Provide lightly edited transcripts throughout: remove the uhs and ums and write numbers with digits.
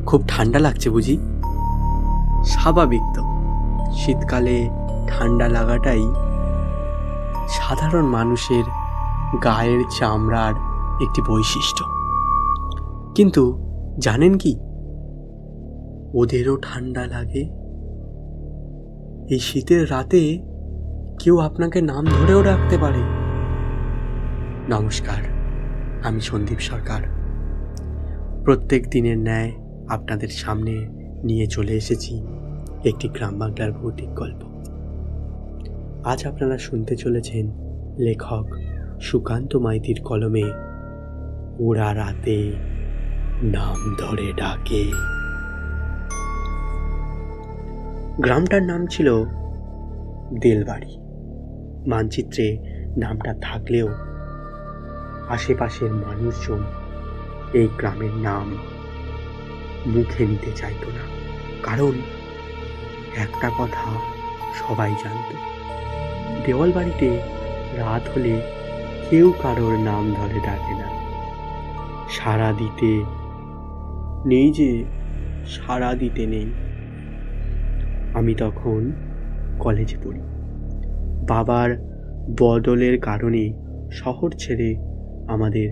খুব ঠান্ডা লাগছে বুঝি? স্বাভাবিক তো, শীতকালে ঠান্ডা লাগাটাই সাধারণ মানুষের গায়ের চামড়ার একটি বৈশিষ্ট্য। কিন্তু জানেন কি, ওদেরও ঠান্ডা লাগে। এই শীতের রাতে কেউ আপনাকে নাম ধরেও ডাকতে পারে। নমস্কার, আমি সন্দীপ সরকার। প্রত্যেক দিনের ন্যায় আপনাদের সামনে নিয়ে চলে এসেছি একটি গ্রাম বাংলার ভৌতিক গল্প। আজ আপনারা শুনতে চলেছেন লেখক সুকান্ত মাইতির কলমে ওরা রাতে নাম ধরে ডাকে। গ্রামটার নাম ছিল দেলবাড়ি। মানচিত্রে নামটা থাকলেও আশেপাশের মানুষজন এই গ্রামের নাম মুখে নিতে চাইতো না, কারণ একটা কথা সবাই জানত, দেওয়াল বাড়িতে রাত হলে কেউ কারোর নাম ধরে ডাকে না। সাড়া দিতে নেই যে সাড়া দিতে নেই। আমি তখন কলেজে পড়ি। বাবার বদলের কারণে শহর ছেড়ে আমাদের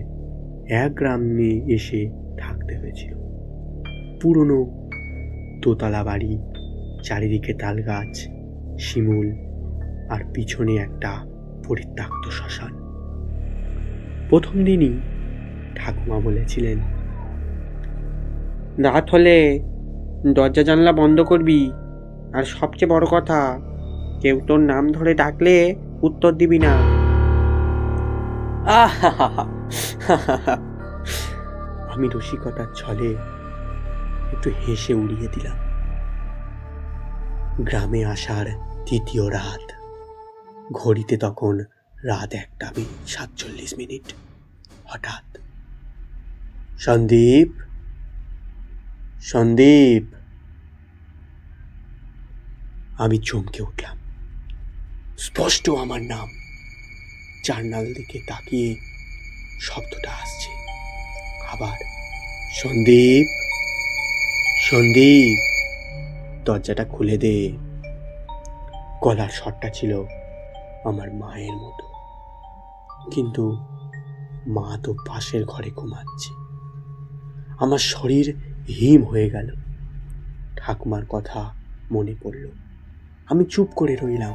এক গ্রামে এসে থাকতে হয়েছিল। পুরনো দোতলা বাড়ি, চারিদিকে তাল গাছ, শিমুল, আর পিছনে একটা পরিত্যক্ত শ্মশান। প্রথম দিনই ঠাকুমা বলেছিলেন, রাত হলে দরজা জানলা বন্ধ করবি, আর সবচেয়ে বড় কথা, কেউ তোর নাম ধরে ডাকলে উত্তর দিবি না। আমি রসিকতার ছলে একটু হেসে উড়িয়ে দিলাম। গ্রামে আসার তৃতীয় রাত। ঘড়িতে তখন রাত 1:47। হঠাৎ, সন্দীপ, সন্দীপ। আমি চমকে উঠলাম। স্পষ্ট আমার নাম। জানলার দিকে তাকিয়ে শব্দটা আসছে আবার, সন্দীপ, সন্দীপ, দরজাটা খুলে দে। গলার স্বরটা ছিল আমার মায়ের মতো, কিন্তু মা তো পাশের ঘরে ঘুমাচ্ছে। আমার শরীর হিম হয়ে গেল। ঠাকুমার কথা মনে পড়ল। আমি চুপ করে রইলাম।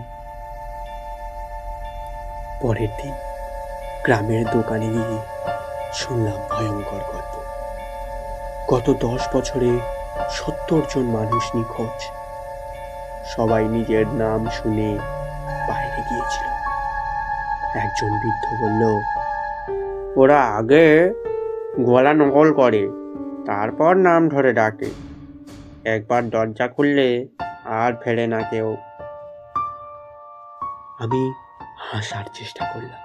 পরের দিন গ্রামের দোকানে গিয়ে শুনলাম ভয়ঙ্কর গল্প। গত 10 বছরে 70 জন মানুষ নিখোঁজ। সবাই নিজের নাম শুনে বাইরে গিয়েছিল। একজন বৃদ্ধ বলল, ওরা আগে গলা নকল করে, তারপর নাম ধরে ডাকে। একবার দরজা খুললে আর ফেরে না কেউ। আমি হাসার চেষ্টা করলাম,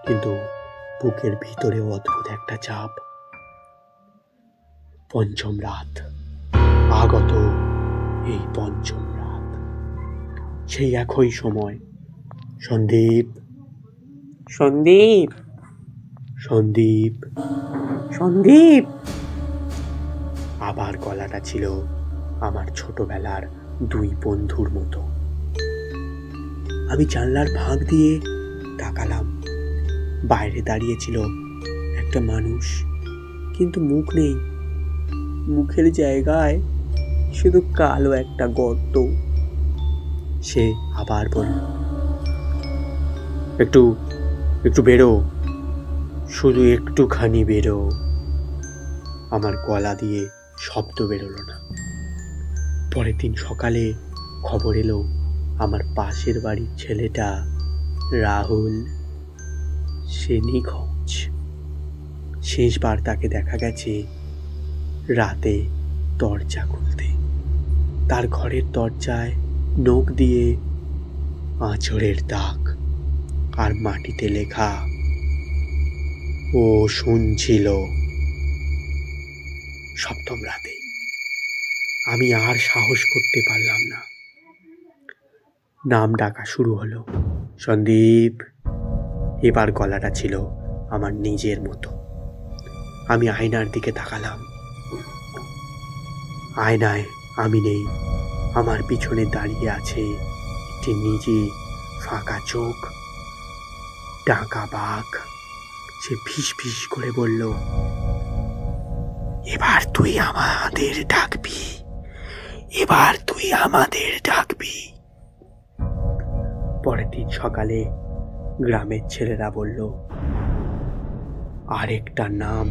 কিন্তু বুকের ভিতরে অদ্ভুত একটা চাপ। পঞ্চম রাত আগত। এই পঞ্চম রাত, সেই একই সময়। সন্দীপ, সন্দীপ, সন্দীপ, সন্দীপ। আবার গলাটা ছিল আমার ছোটবেলার 2 বন্ধুর মতো। আমি জানলার ফাঁক দিয়ে তাকালাম। বাইরে দাঁড়িয়েছিল একটা মানুষ, কিন্তু মুখ নেই। মুখের জায়গায় শুধু কালো একটা গর্ত। সে আবার বলল, একটু একটু বেরো, শুধু একটুখানি বেরো। আমার গলা দিয়ে শব্দ বেরোলো না। পরের দিন সকালে খবর এলো, আমার পাশের বাড়ির ছেলেটা রাহুল, সে নিখোঁজ। শেষবার তাকে দেখা গেছে রাতে দরজা খুলতে। তার ঘরের দরজায় নখ দিয়ে আঁচড়ের দাগ, আর মাটিতে লেখা, ও শুনছিল। সপ্তম রাতে আমি আর সাহস করতে পারলাম না। নাম ডাকা শুরু হলো, সন্দীপ। এবার গলাটা ছিল আমার নিজের মতো। আমি আয়নার দিকে তাকালাম। আয়নায় আমি নেই, আমার পিছনে দাঁড়িয়ে আছে একটি নিজে ফাঁকা চোখ, ডাকা বাঘ। সে ফিস ফিস করে বলল, এবার তুই আমাদের ডাকবি, এবার তুই আমাদের ডাকবি। পরের দিন সকালে গ্রামের ছেলেরা বলল, আরেকটা নাম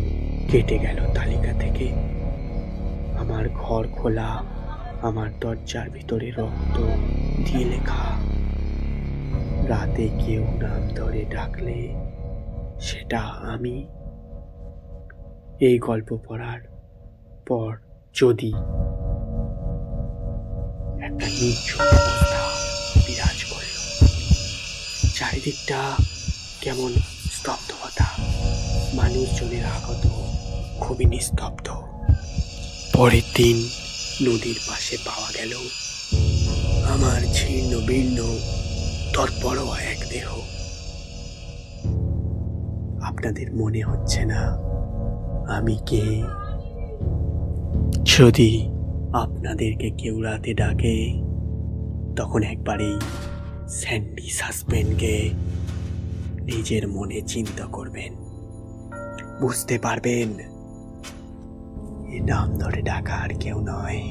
কেটে গেল তালিকা থেকে। আমার ঘর খোলা, আমার দরজার ভিতরে রক্ত দিয়ে লেখা, রাতে কেউ নাম ধরে ডাকলে সেটা আমি। এই গল্প পড়ার পর যদি একটা নির্জন অবস্থা বিরাজ করল, চারিদিকটা কেমন স্তব্ধতা, মানুষজনের আগত খুবই নিস্তব্ধ। পরের দিন নদীর পাশে পাওয়া গেল আমার ছিন্ন ভিন্ন তৎপর এক দেহ। আপনাদের মনে হচ্ছে না আমি কে? যদি আপনাদেরকে কেউ রাতে ডাকে, তখন একবারেই স্যান্ডি সাসপেন্ডকে নিজের মনে চিন্তা করবেন, বুঝতে পারবেন এ নাম ধরে ডাকা আর কেউ নয়,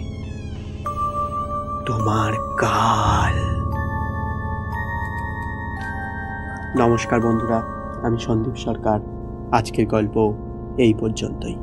তোমার কাল। নমস্কার বন্ধুরা, আমি সন্দীপ সরকার। আজকের গল্প এই পর্যন্তই।